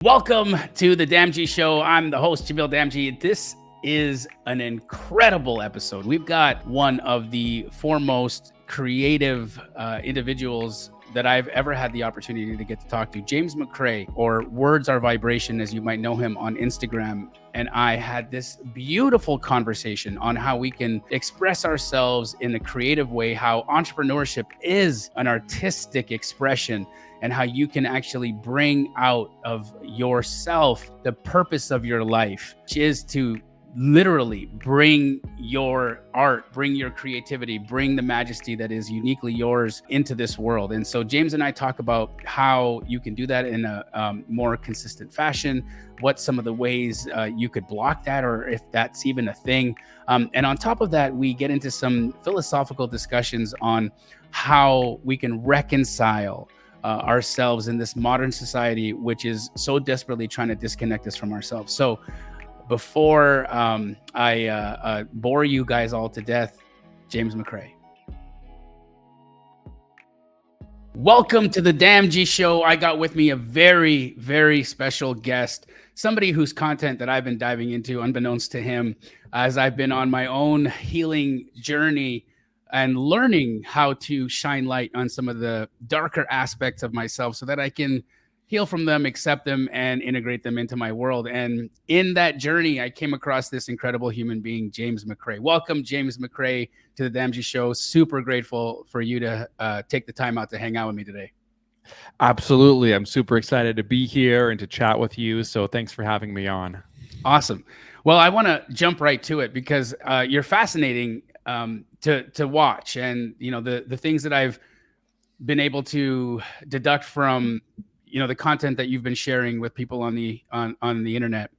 Welcome to the Damji Show. I'm the host, Jamil Damji. This is an incredible episode. We've got one of the foremost creative individuals that I've ever had the opportunity to get to talk to, James McCrae, or Words Are Vibration, as you might know him on Instagram. And I had this beautiful conversation on how we can express ourselves in a creative way, how entrepreneurship is an artistic expression, and how you can actually bring out of yourself the purpose of your life, which is to literally bring your art, bring your creativity, bring the majesty that is uniquely yours into this world. And so James and I talk about how you can do that in a more consistent fashion, what some of the ways you could block that, or if that's even a thing. And on top of that, we get into some philosophical discussions on how we can reconcile ourselves in this modern society, which is so desperately trying to disconnect us from ourselves. So before I bore you guys all to death, James McCrae. Welcome to the Damji Show. I got with me a very, very special guest, somebody whose content that I've been diving into, unbeknownst to him, as I've been on my own healing journey and learning how to shine light on some of the darker aspects of myself so that I can heal from them, accept them, and integrate them into my world. And in that journey, I came across this incredible human being, James McCrae. Welcome, James McCrae, to the Damji Show. Super grateful for you to take the time out to hang out with me today. Absolutely. I'm super excited to be here and to chat with you. So thanks for having me on. Awesome. Well, I want to jump right to it because you're fascinating to watch, and the things that I've been able to deduct from the content that you've been sharing with people on the internet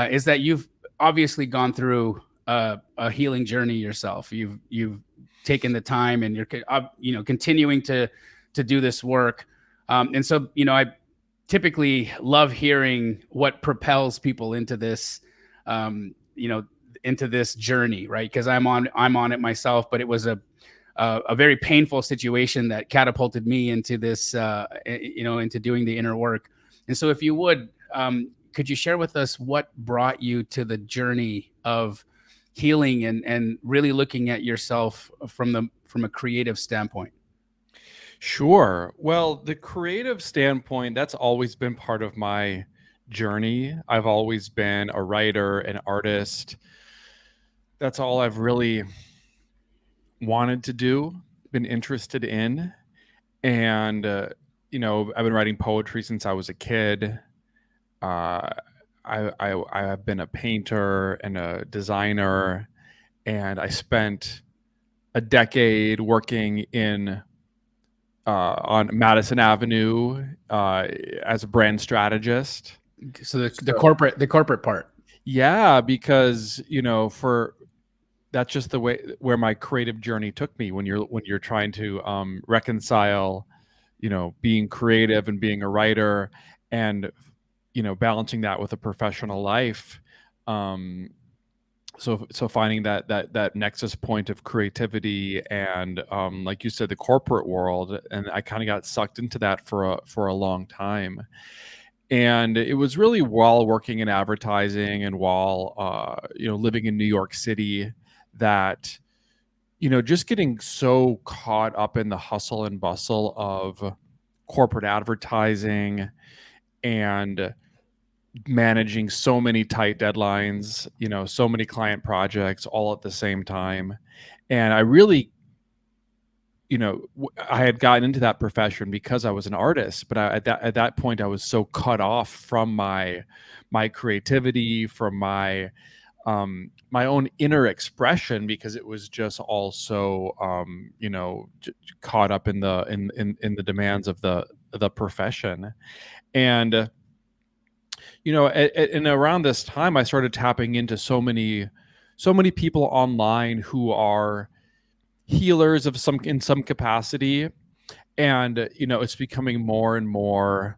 is that you've obviously gone through a healing journey yourself. You've taken the time, and you're continuing to do this work, and so I typically love hearing what propels people into this into this journey, right? Because I'm on it myself, but it was a very painful situation that catapulted me into this, into doing the inner work. And so if you would, could you share with us what brought you to the journey of healing and really looking at yourself from a creative standpoint? Sure. Well, the creative standpoint, that's always been part of my journey. I've always been a writer, an artist. That's all I've really wanted to do, been interested in. And, I've been writing poetry since I was a kid. I've been a painter and a designer, and I spent a decade working on Madison Avenue as a brand strategist. So the corporate part. Yeah, because that's just the way where my creative journey took me. When you're trying to reconcile, being creative and being a writer, and balancing that with a professional life. So finding that nexus point of creativity and like you said, the corporate world, and I kind of got sucked into that for a long time. And it was really while working in advertising and while living in New York City that just getting so caught up in the hustle and bustle of corporate advertising and managing so many tight deadlines, so many client projects all at the same time. And I really, I had gotten into that profession because I was an artist, but at that point I was so cut off from my creativity, from my own inner expression, because it was just all so caught up in the demands of the profession. And and around this time, I started tapping into so many people online who are healers in some capacity, and it's becoming more and more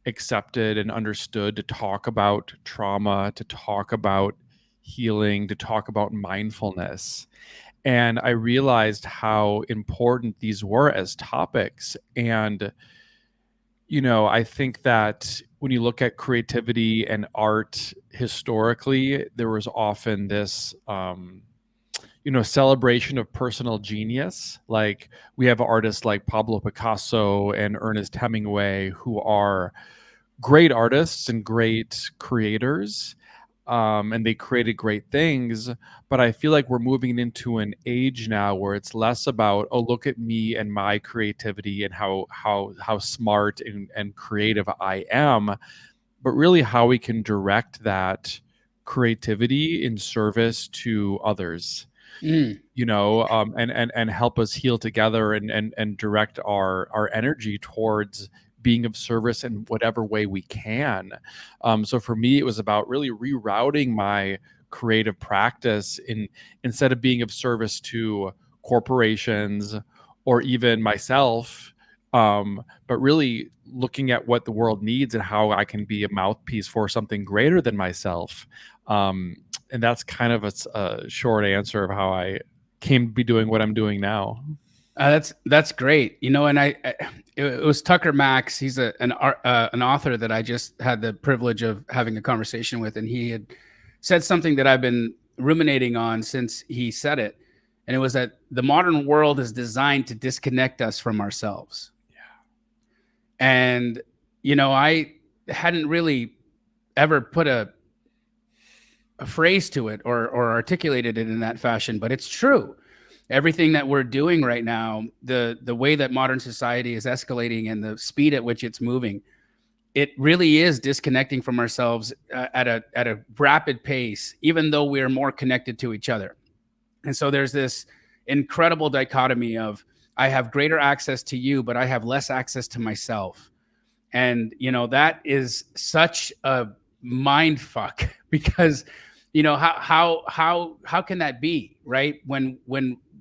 accepted and understood to talk about trauma, to talk about healing, to talk about mindfulness. And I realized how important these were as topics. And I think that when you look at creativity and art historically, there was often this celebration of personal genius. Like we have artists like Pablo Picasso and Ernest Hemingway, who are great artists and great creators, and they created great things. But I feel like we're moving into an age now where it's less about, oh, look at me and my creativity and how smart and creative I am, but really how we can direct that creativity in service to others. Mm. And help us heal together and direct our energy towards being of service in whatever way we can. So for me, it was about really rerouting my creative practice instead of being of service to corporations or even myself, but really looking at what the world needs and how I can be a mouthpiece for something greater than myself. And that's kind of a short answer of how I came to be doing what I'm doing now. That's great. And it was Tucker Max. He's an author that I just had the privilege of having a conversation with, and he had said something that I've been ruminating on since he said it, and it was that the modern world is designed to disconnect us from ourselves. Yeah. And I hadn't really ever put a phrase to it or articulated it in that fashion, but it's true. Everything that we're doing right now, the way that modern society is escalating and the speed at which it's moving, it really is disconnecting from ourselves at a rapid pace, even though we're more connected to each other. And so there's this incredible dichotomy of, I have greater access to you, but I have less access to myself. And that is such a mind fuck, because how can that be, right? When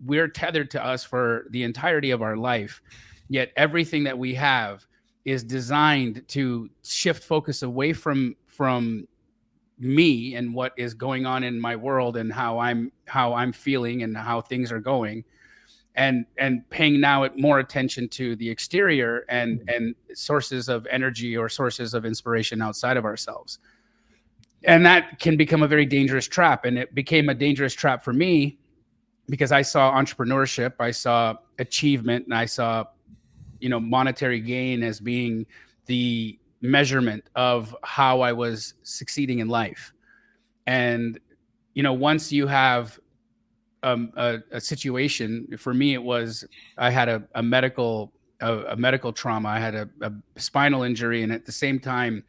we're tethered to us for the entirety of our life, yet everything that we have is designed to shift focus away from me and what is going on in my world and how I'm feeling and how things are going, and paying now more attention to the exterior and sources of energy or sources of inspiration outside of ourselves. And that can become a very dangerous trap. And it became a dangerous trap for me because I saw entrepreneurship, I saw achievement, and I saw, monetary gain as being the measurement of how I was succeeding in life. And, once you have a situation, for me, it was, I had a medical trauma. I had a spinal injury. And at the same time,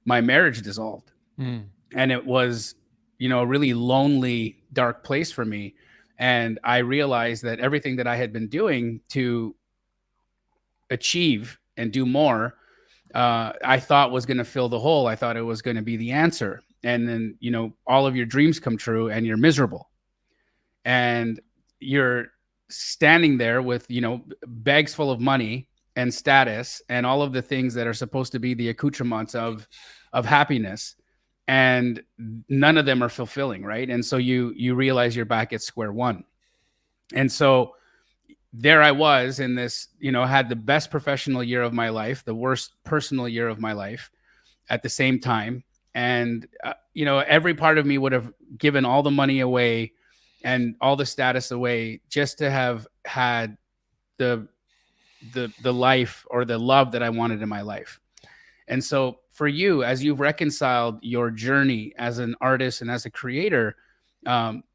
my marriage dissolved. Mm. And it was, a really lonely, dark place for me. And I realized that everything that I had been doing to achieve and do more, I thought was going to fill the hole. I thought it was going to be the answer. And then, all of your dreams come true and you're miserable. And you're standing there with, bags full of money and status and all of the things that are supposed to be the accoutrements of happiness. And none of them are fulfilling, right? And so you realize you're back at square one. And so there I was in this, had the best professional year of my life, the worst personal year of my life at the same time. And, every part of me would have given all the money away and all the status away just to have had the life or the love that I wanted in my life. And so for you, as you've reconciled your journey as an artist and as a creator,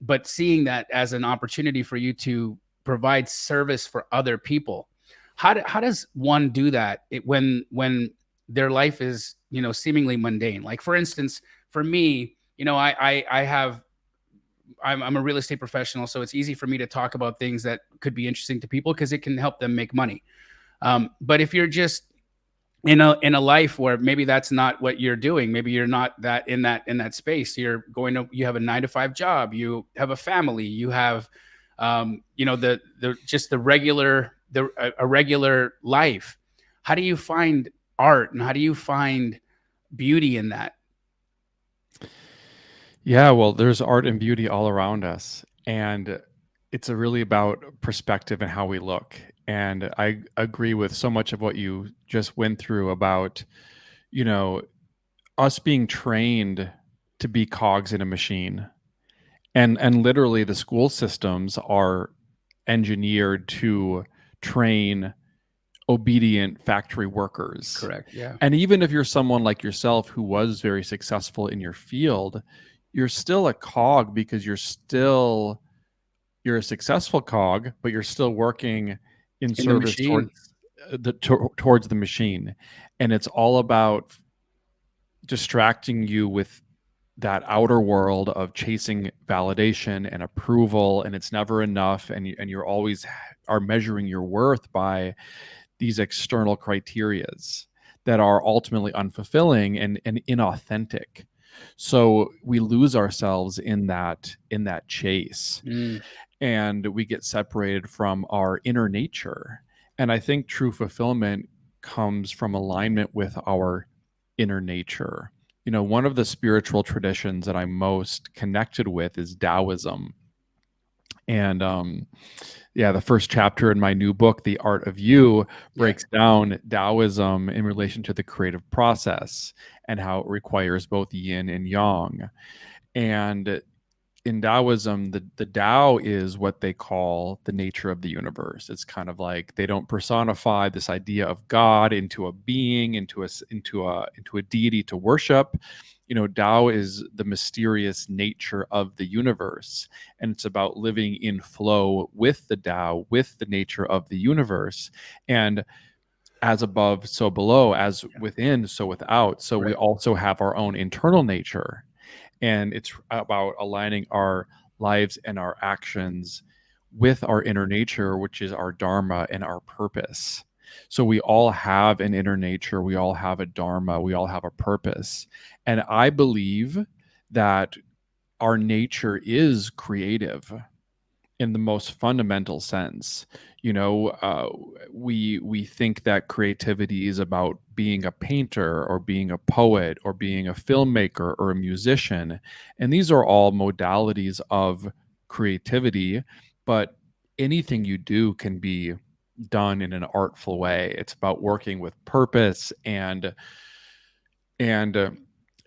but seeing that as an opportunity for you to provide service for other people, how does one do that when their life is, seemingly mundane? Like, for instance, for me, I'm a real estate professional, so it's easy for me to talk about things that could be interesting to people because it can help them make money. But if you're just in a life where maybe that's not what you're doing, maybe you're not that in that space, you have a 9-to-5 job, you have a family, you have, the regular life. How do you find art and how do you find beauty in that? Yeah, well, there's art and beauty all around us, and it's really about perspective and how we look. And I agree with so much of what you just went through about, us being trained to be cogs in a machine. And literally the school systems are engineered to train obedient factory workers. Correct. Yeah. And even if you're someone like yourself who was very successful in your field, you're still a cog because you're a successful cog, but you're still working in In the service machine. towards the machine. And it's all about distracting you with that outer world of chasing validation and approval, and it's never enough, and you're always are measuring your worth by these external criterias that are ultimately unfulfilling and inauthentic. So we lose ourselves in that chase, and we get separated from our inner nature. And I think true fulfillment comes from alignment with our inner nature. You know, one of the spiritual traditions that I'm most connected with is Taoism. And the first chapter in my new book, The Art of You, breaks down Taoism in relation to the creative process and how it requires both yin and yang. And in Taoism, the Tao is what they call the nature of the universe. It's kind of like they don't personify this idea of God into a being, into a deity to worship. You know, Tao is the mysterious nature of the universe, and it's about living in flow with the Tao, with the nature of the universe, and as above, so below, as within, so without. So we also have our own internal nature. And it's about aligning our lives and our actions with our inner nature, which is our dharma and our purpose. So we all have an inner nature, we all have a dharma, we all have a purpose. And I believe that our nature is creative in the most fundamental sense. You know, we think that creativity is about being a painter or being a poet or being a filmmaker or a musician, and these are all modalities of creativity. But anything you do can be done in an artful way. It's about working with purpose and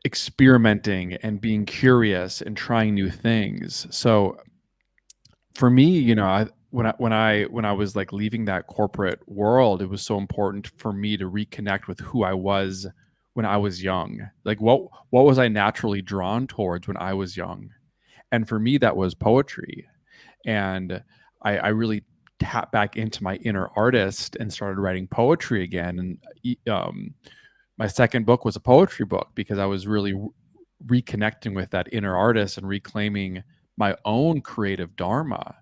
experimenting and being curious and trying new things. So for me, you know, when I was like leaving that corporate world, it was so important for me to reconnect with who I was when I was young. Like what was I naturally drawn towards when I was young? And for me, that was poetry. And I really tapped back into my inner artist and started writing poetry again. And my second book was a poetry book because I was really reconnecting with that inner artist and reclaiming my own creative dharma.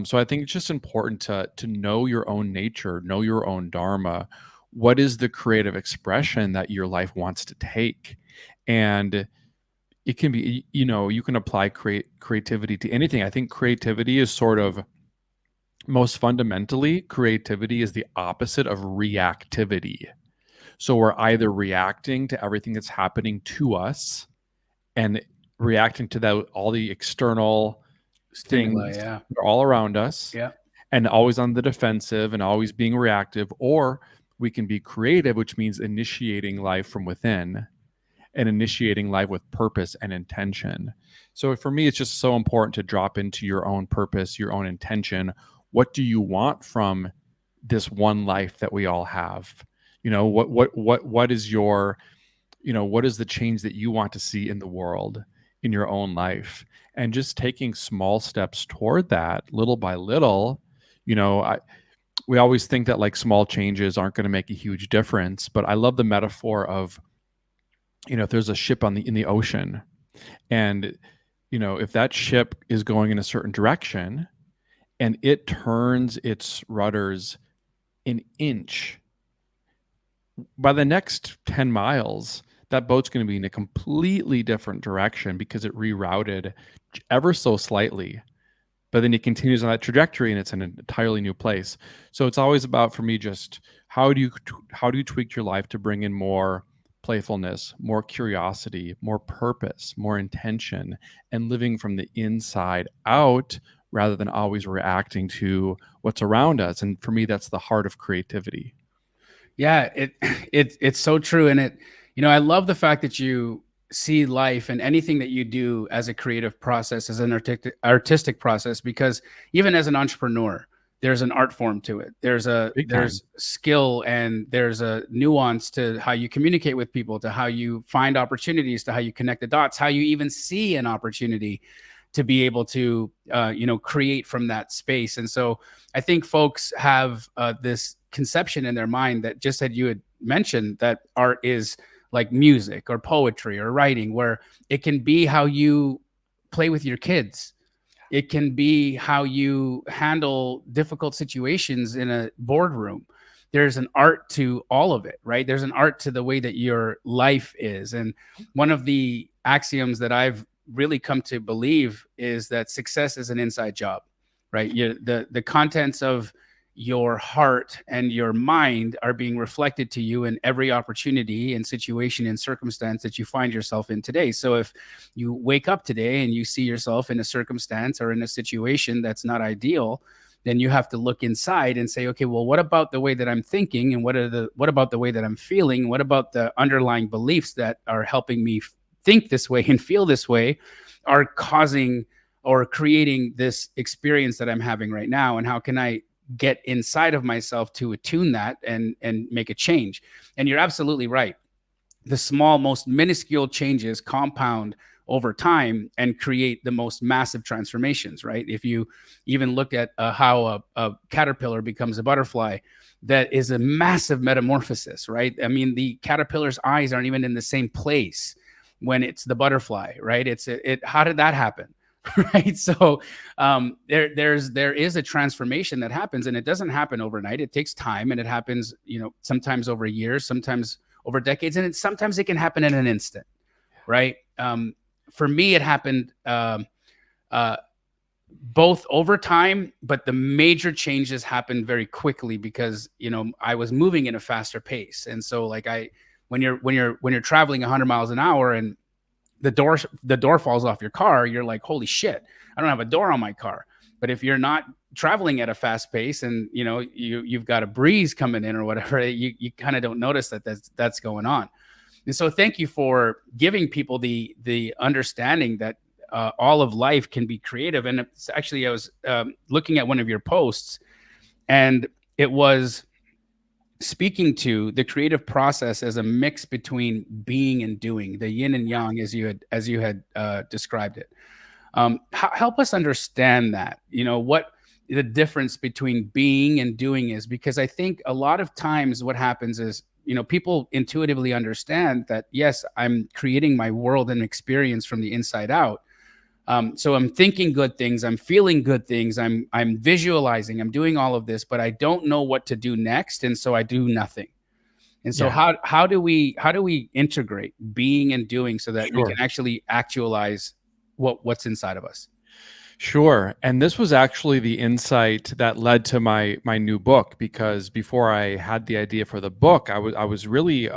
So I think it's just important to know your own nature, know your own dharma. What is the creative expression that your life wants to take? And it can be, you know, you can apply creativity to anything. I think creativity is sort of most fundamentally, creativity is the opposite of reactivity. So we're either reacting to everything that's happening to us and reacting to all the external Stimuli, things that are all around us, and always on the defensive and always being reactive, or we can be creative, which means initiating life from within and initiating life with purpose and intention. So for me, it's just so important to drop into your own purpose, your own intention. What do you want from this one life that we all have? You know, what is your, you know, what is the change that you want to see in the world, in your own life? And just taking small steps toward that little by little. You know, we always think that like small changes aren't going to make a huge difference, but I love the metaphor of, you know, if there's a ship in the ocean, and, you know, if that ship is going in a certain direction and it turns its rudders an inch, by the next 10 miles, that boat's going to be in a completely different direction because it rerouted ever so slightly. But then it continues on that trajectory and it's in an entirely new place. So it's always about, for me, just how do you tweak your life to bring in more playfulness, more curiosity, more purpose, more intention, and living from the inside out rather than always reacting to what's around us. And for me, that's the heart of creativity. Yeah, it's so true. And I love the fact that you see life and anything that you do as a creative process, as an artistic process, because even as an entrepreneur, there's an art form to it. Big time. There's skill, and there's a nuance to how you communicate with people, to how you find opportunities, to how you connect the dots, how you even see an opportunity to be able to create from that space. And so I think folks have this conception in their mind that, just that you had mentioned, that art is like music or poetry or writing, where it can be how you play with your kids. It can be how you handle difficult situations in a boardroom. There's an art to all of it, right? There's an art to the way that your life is. And one of the axioms that I've really come to believe is that success is an inside job, right? The contents of your heart and your mind are being reflected to you in every opportunity and situation and circumstance that you find yourself in today. So if you wake up today and you see yourself in a circumstance or in a situation that's not ideal, then you have to look inside and say, okay, well, what about the way that I'm thinking, and what about the way that I'm feeling? What about the underlying beliefs that are helping me think this way and feel this way are causing or creating this experience that I'm having right now? And how can I get inside of myself to attune that and make a change? And you're absolutely right. The small, most minuscule changes compound over time and create the most massive transformations, right? If you even look at how a caterpillar becomes a butterfly, that is a massive metamorphosis, right? I mean, the caterpillar's eyes aren't even in the same place when it's the butterfly, right? How did that happen? Right. So there is a transformation that happens, and it doesn't happen overnight. It takes time, and it happens, sometimes over years, sometimes over decades, and sometimes it can happen in an instant. Right. For me, it happened both over time, but the major changes happened very quickly because, I was moving in a faster pace. And so like when you're traveling 100 miles an hour and the door falls off your car, you're like, holy shit, I don't have a door on my car. But if you're not traveling at a fast pace and you've got a breeze coming in or whatever, you kind of don't notice that's going on. And so thank you for giving people the understanding that all of life can be creative. And it's actually, I was looking at one of your posts, and it was speaking to the creative process as a mix between being and doing, the yin and yang, as you had described it. Help us understand that, what the difference between being and doing is, because I think a lot of times what happens is, people intuitively understand that, yes, I'm creating my world and experience from the inside out. So I'm thinking good things, I'm feeling good things, I'm visualizing, I'm doing all of this, but I don't know what to do next, and so I do nothing. And so how do we integrate being and doing so that we can actually actualize what's inside of us? Sure. And this was actually the insight that led to my new book, because before I had the idea for the book, I was really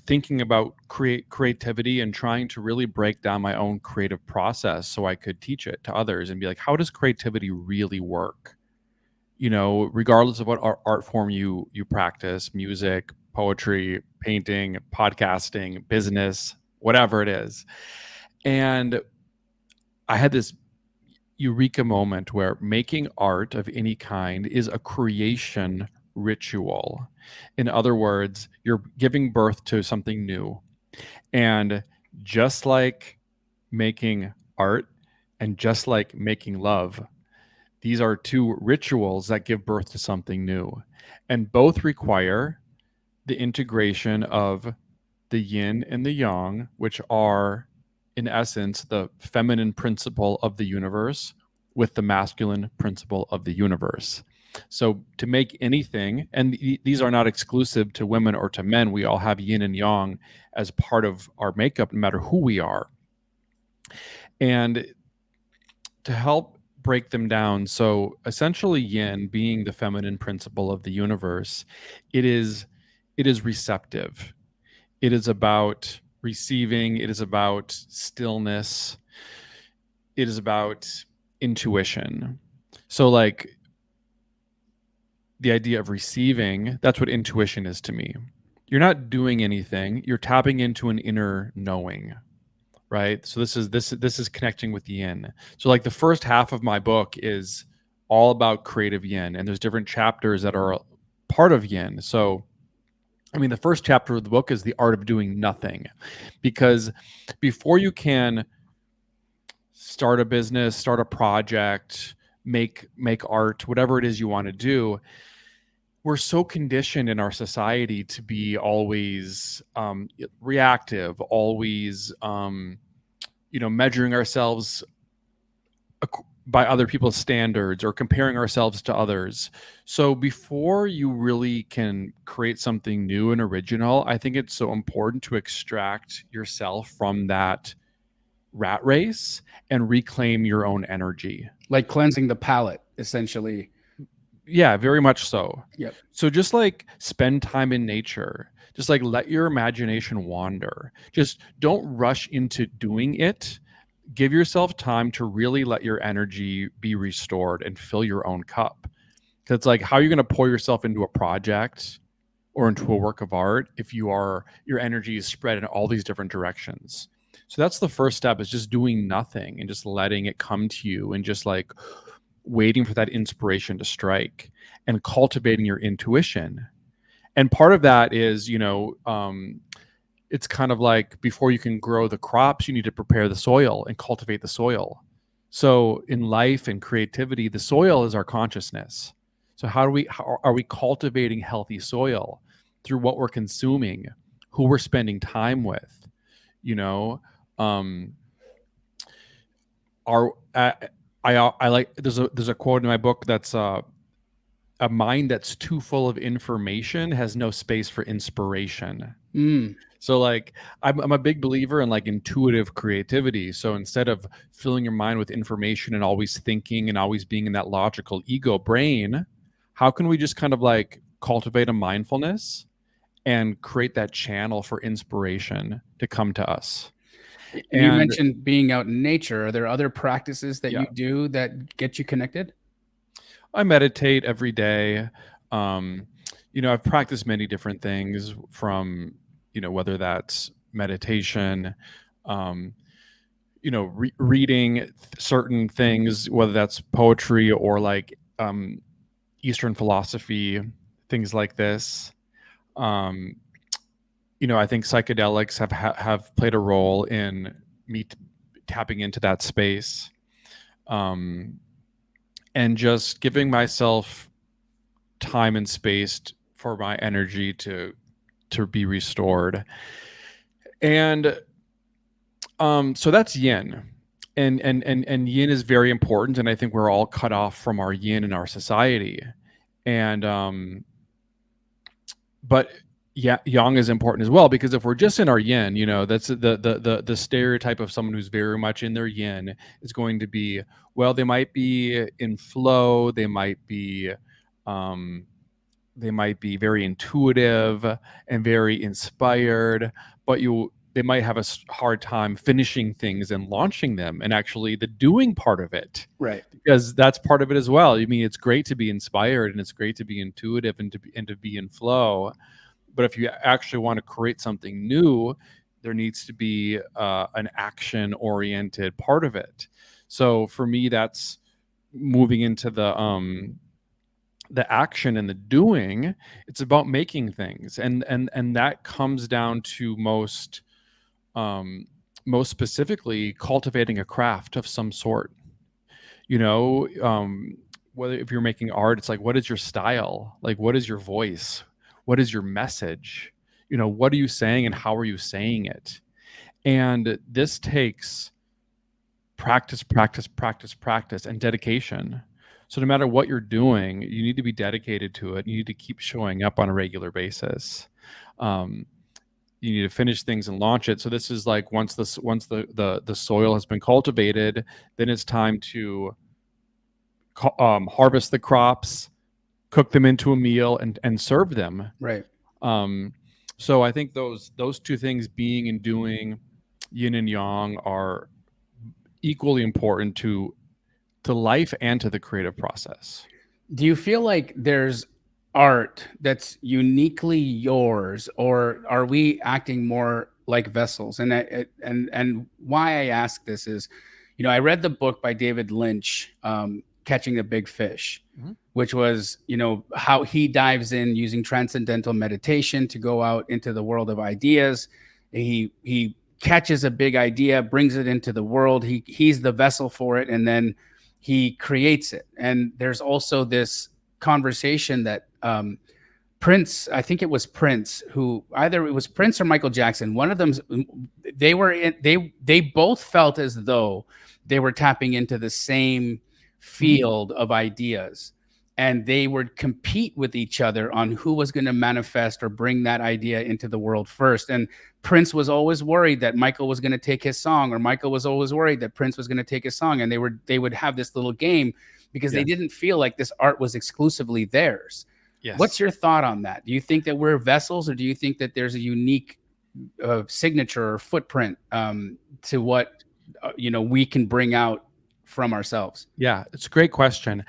thinking about creativity and trying to really break down my own creative process so I could teach it to others and be like, how does creativity really work? Regardless of what art form you practice, music, poetry, painting, podcasting, business, whatever it is. And I had this eureka moment where making art of any kind is a creation ritual. In other words, you're giving birth to something new. And just like making art and just like making love, these are two rituals that give birth to something new. And both require the integration of the yin and the yang, which are, in essence, the feminine principle of the universe with the masculine principle of the universe. So to make anything, and these are not exclusive to women or to men, we all have yin and yang as part of our makeup, no matter who we are. And to help break them down, so essentially yin being the feminine principle of the universe, it is receptive. It is about receiving. It is about stillness. It is about intuition. So like the idea of receiving, that's what intuition is to me. You're not doing anything. You're tapping into an inner knowing, right? So this is connecting with yin. So like the first half of my book is all about creative yin, and there's different chapters that are part of yin. So I mean, the first chapter of the book is the art of doing nothing, because before you can start a business, start a project, make art, whatever it is you want to do, we're so conditioned in our society to be always reactive, always measuring ourselves by other people's standards or comparing ourselves to others. So before you really can create something new and original, I think it's so important to extract yourself from that rat race and reclaim your own energy. Like cleansing the palate, essentially. Yeah, very much so. Yep. So just like spend time in nature, just like let your imagination wander. Just don't rush into doing it. Give yourself time to really let your energy be restored and fill your own cup. Because it's like, how are you going to pour yourself into a project or into a work of art if your energy is spread in all these different directions? So that's the first step, is just doing nothing and just letting it come to you, and just like waiting for that inspiration to strike and cultivating your intuition. And part of that is, it's kind of like, before you can grow the crops, you need to prepare the soil and cultivate the soil. So in life and creativity, the soil is our consciousness. So how are we cultivating healthy soil? Through what we're consuming, who we're spending time with, I like, there's a quote in my book that's a mind that's too full of information has no space for inspiration. So like I'm a big believer in like intuitive creativity. So instead of filling your mind with information and always thinking and always being in that logical ego brain, how can we just kind of like cultivate a mindfulness and create that channel for inspiration to come to us? And you mentioned being out in nature. Are there other practices that you do that get you connected? I meditate every day. I've practiced many different things, from, whether that's meditation, reading certain things, whether that's poetry or like Eastern philosophy, things like this. I think psychedelics have played a role in me tapping into that space, and just giving myself time and space for my energy to be restored. And so that's yin. And yin is very important, and I think we're all cut off from our yin in our society. And but yeah, yang is important as well, because if we're just in our yin, that's the stereotype of someone who's very much in their yin is going to be, well, they might be in flow, they might be very intuitive and very inspired, but they might have a hard time finishing things and launching them, and actually the doing part of it. Right. Because that's part of it as well. I mean, it's great to be inspired and it's great to be intuitive and to be in flow. But if you actually want to create something new, there needs to be an action-oriented part of it. So for me, that's moving into the action and the doing. It's about making things, and that comes down to most specifically cultivating a craft of some sort. Whether if you're making art, it's like, what is your style? Like, what is your voice? What is your message? What are you saying and how are you saying it? And this takes practice, and dedication. So no matter what you're doing, you need to be dedicated to it. You need to keep showing up on a regular basis. You need to finish things and launch it. So this is like, once the soil has been cultivated, then it's time to harvest the crops, cook them into a meal, and serve them. Right. So I think those two things, being and doing, yin and yang, are equally important to life and to the creative process. Do you feel like there's art that's uniquely yours, or are we acting more like vessels? And why I ask this is, I read the book by David Lynch, Catching the Big Fish, which was, how he dives in using transcendental meditation to go out into the world of ideas. He catches a big idea, brings it into the world. He's the vessel for it, and then he creates it. And there's also this conversation that Prince, I think it was Prince, who either it was Prince or Michael Jackson. One of them, they both felt as though they were tapping into the same field of ideas, and they would compete with each other on who was going to manifest or bring that idea into the world first. And Prince was always worried that Michael was going to take his song, or Michael was always worried that Prince was going to take his song, and they would have this little game because they didn't feel like this art was exclusively theirs. Yes. What's your thought on that? Do you think that we're vessels, or do you think that there's a unique signature or footprint to what we can bring out from ourselves? Yeah, it's a great question.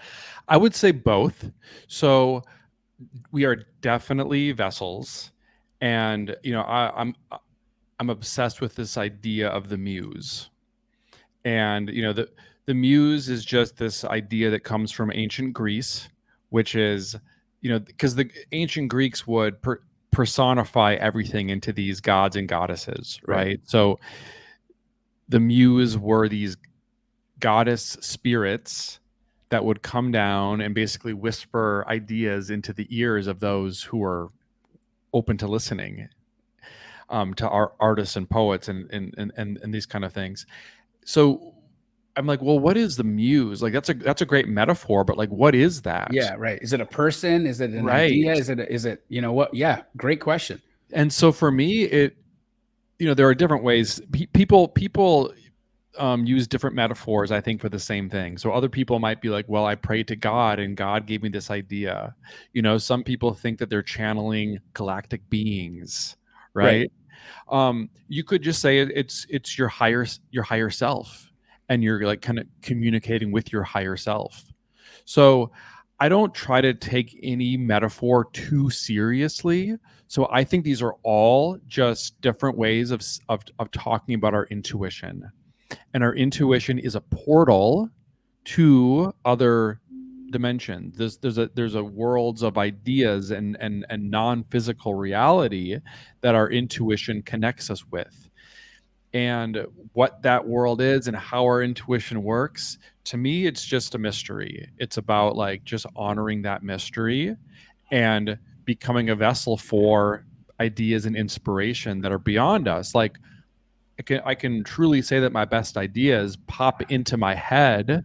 I would say both. So we are definitely vessels, and I'm obsessed with this idea of the muse, and the muse is just this idea that comes from ancient Greece, which is because the ancient Greeks would personify everything into these gods and goddesses, right? So the muse were these goddess spirits that would come down and basically whisper ideas into the ears of those who are open to listening, to our artists and poets and these kind of things. So I'm like, well, what is the muse? Like, that's a great metaphor, but like, what is that? Yeah, right. Is it a person? Is it an idea? Is it what? Yeah, great question. And so for me, there are different ways. People use different metaphors, I think, for the same thing. So other people might be like, well, I prayed to God and God gave me this idea. Some people think that they're channeling galactic beings, right? You could just say it's your higher self, and you're like kind of communicating with your higher self. So I don't try to take any metaphor too seriously. So I think these are all just different ways of talking about our intuition. And our intuition is a portal to other dimensions. There's a worlds of ideas and non-physical reality that our intuition connects us with. And what that world is and how our intuition works, to me, it's just a mystery. It's about like just honoring that mystery and becoming a vessel for ideas and inspiration that are beyond us. Like, I can truly say that my best ideas pop into my head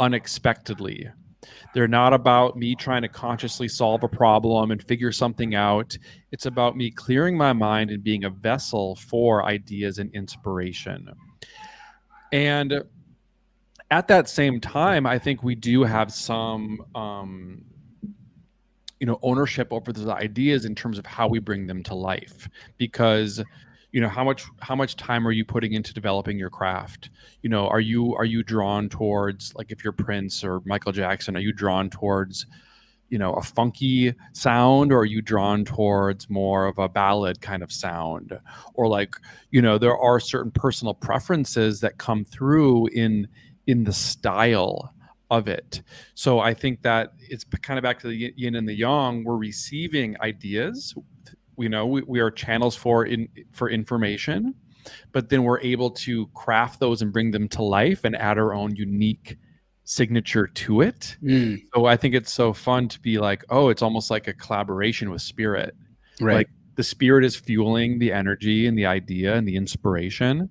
unexpectedly. They're not about me trying to consciously solve a problem and figure something out. It's about me clearing my mind and being a vessel for ideas and inspiration. And at that same time, I think we do have some ownership over those ideas in terms of how we bring them to life, because how much time are you putting into developing your craft? Are you drawn towards, like, if you're Prince or Michael Jackson, are you drawn towards a funky sound, or are you drawn towards more of a ballad kind of sound? Or like, there are certain personal preferences that come through in the style of it. So I think that it's kind of back to the yin and the yang. We're receiving ideas. We are channels for information, but then we're able to craft those and bring them to life and add our own unique signature to it. So I think it's so fun to be like, oh, it's almost like a collaboration with spirit. Right. Like the spirit is fueling the energy and the idea and the inspiration,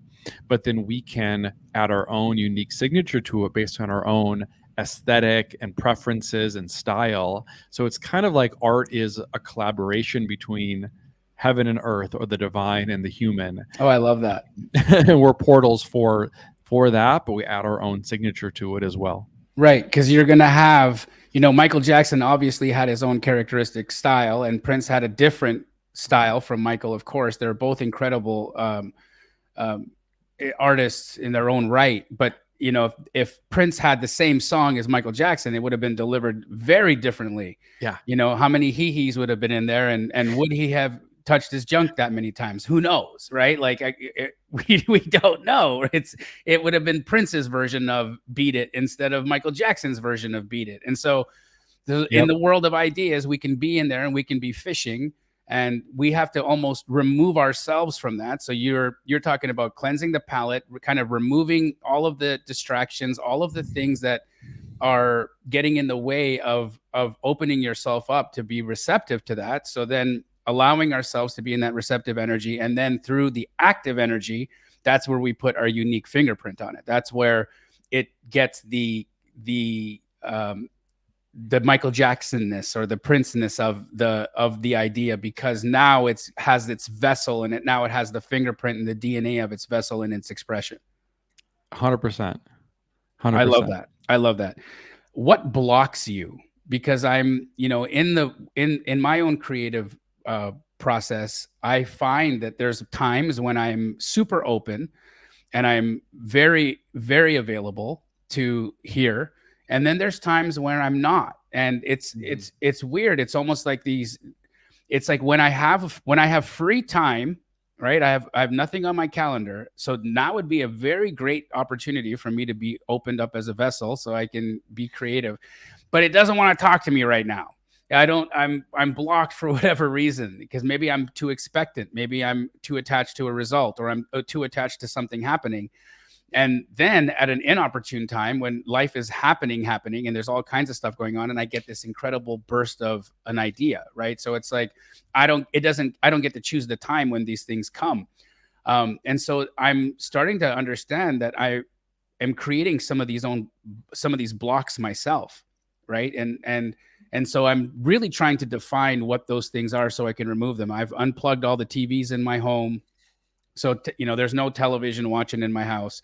but then we can add our own unique signature to it based on our own aesthetic and preferences and style. So it's kind of like art is a collaboration between heaven and earth, or the divine and the human. Oh, I love that. And we're portals for that, but we add our own signature to it as well. Right, because you're going to have, Michael Jackson obviously had his own characteristic style, and Prince had a different style from Michael, of course. They're both incredible artists in their own right, but you know, if Prince had the same song as Michael Jackson, it would have been delivered very differently. Yeah. You know, how many hee-hees would have been in there, and would he have touched his junk that many times? Who knows, right? Like we don't know. It would have been Prince's version of Beat It instead of Michael Jackson's version of Beat It. And so in the world of ideas, we can be in there and we can be fishing, and we have to almost remove ourselves from that. So you're talking about cleansing the palate, kind of removing all of the distractions, all of the things that are getting in the way of opening yourself up to be receptive to that. So then allowing ourselves to be in that receptive energy, and then through the active energy, that's where we put our unique fingerprint on it. That's where it gets the Michael Jacksonness or the Prince-ness of the idea, because now it has its vessel in it. Now it has the fingerprint and the DNA of its vessel in its expression. 100%. I love that. I love that. What blocks you? Because I'm, you know, in my own creative process, I find that there's times when I'm super open and I'm very, very available to hear. And then there's times where I'm not. And it's weird. It's almost like it's like when I have free time, right? I have nothing on my calendar. So now would be a very great opportunity for me to be opened up as a vessel so I can be creative. But it doesn't want to talk to me right now. I'm blocked for whatever reason, because maybe I'm too expectant. Maybe I'm too attached to a result, or I'm too attached to something happening. And then at an inopportune time when life is happening, and there's all kinds of stuff going on, and I get this incredible burst of an idea, right? So it's like, I don't get to choose the time when these things come. And so I'm starting to understand that I am creating some of these blocks myself, right? And so I'm really trying to define what those things are so I can remove them. I've unplugged all the TVs in my home. So, there's no television watching in my house.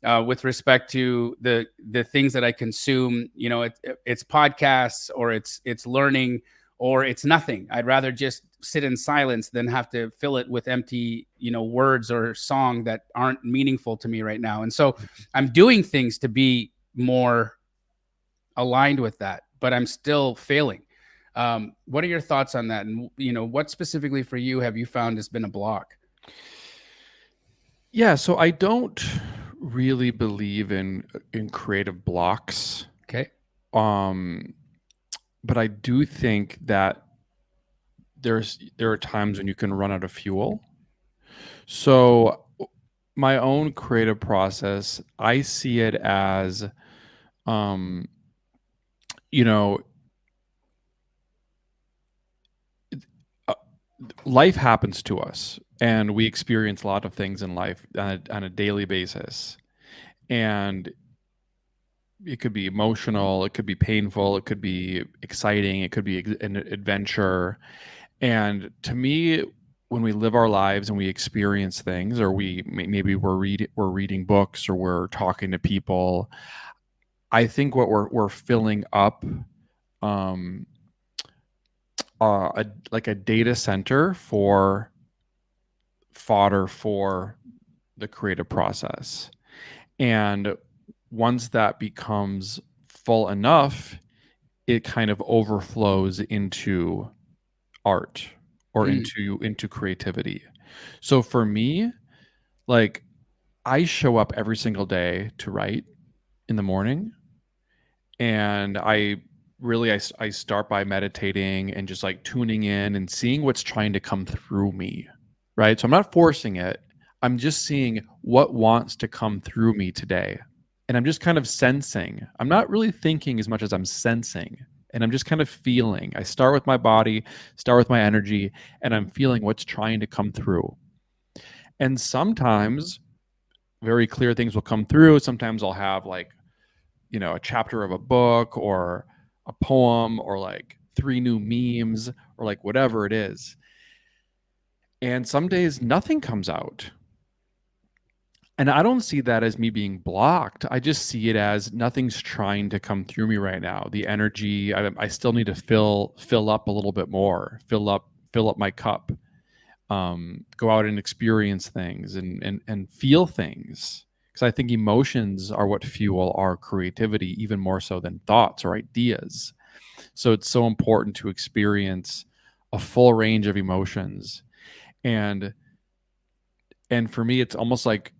With respect to the things that I consume, it's podcasts, or it's learning, or it's nothing. I'd rather just sit in silence than have to fill it with empty, words or song that aren't meaningful to me right now. And so I'm doing things to be more aligned with that, but I'm still failing. What are your thoughts on that? And, what specifically for you have you found has been a block? Yeah, so I don't really believe in creative blocks. Okay. But I do think that there are times when you can run out of fuel. So my own creative process, I see it as, life happens to us, and we experience a lot of things in life on a daily basis. And it could be emotional, it could be painful, it could be exciting, it could be an adventure. And to me, when we live our lives and we experience things, or maybe we're reading books, or we're talking to people, I think what we're filling up like a data center for fodder for the creative process. And once that becomes full enough, it kind of overflows into art or into creativity. So for me, like, I show up every single day to write in the morning, and I start by meditating and just like tuning in and seeing what's trying to come through me, right? So I'm not forcing it. I'm just seeing what wants to come through me today. And I'm just kind of sensing. I'm not really thinking as much as I'm sensing. And I'm just kind of feeling. I start with my body, start with my energy, and I'm feeling what's trying to come through. And sometimes very clear things will come through. Sometimes I'll have like, a chapter of a book, or a poem, or like 3 new memes, or like whatever it is. And some days nothing comes out. And I don't see that as me being blocked. I just see it as nothing's trying to come through me right now. The energy, I still need to fill up a little bit more, fill up my cup, go out and experience things and feel things. because I think emotions are what fuel our creativity even more so than thoughts or ideas. So it's so important to experience a full range of emotions. And for me, it's almost like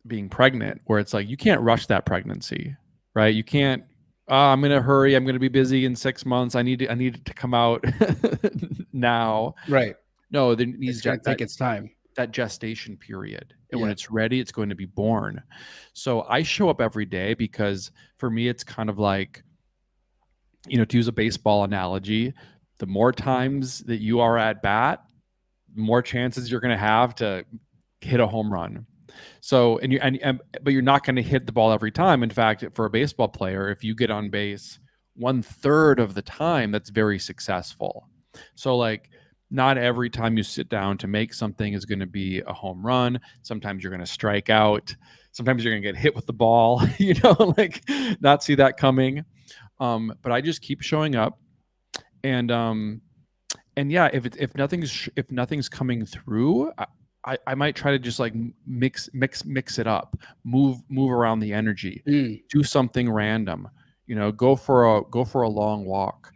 being pregnant, where it's like you can't rush that pregnancy, right? You can't, I'm in a hurry, I'm going to be busy in 6 months, I need it to come out now. Right. No, there needs It's going to take its time. that gestation period. And Yeah. when it's ready, it's going to be born. So I show up every day because for me, it's kind of like, to use a baseball analogy, the more times that you are at bat, the more chances you're going to have to hit a home run. So, but you're not going to hit the ball every time. In fact, for a baseball player, if you get on base 1/3 of the time, that's very successful. So like, not every time you sit down to make something is going to be a home run. Sometimes you're going to strike out. Sometimes you're going to get hit with the ball, like not see that coming. But I just keep showing up, and yeah, if nothing's coming through, I might try to just like mix it up, move around the energy, do something random, go for a long walk,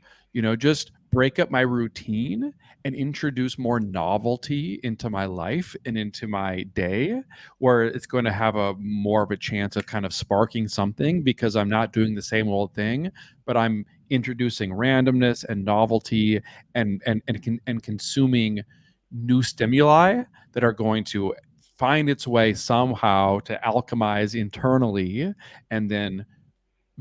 just break up my routine and introduce more novelty into my life and into my day, where it's going to have a more of a chance of kind of sparking something, because I'm not doing the same old thing, but I'm introducing randomness and novelty and consuming new stimuli that are going to find its way somehow to alchemize internally and then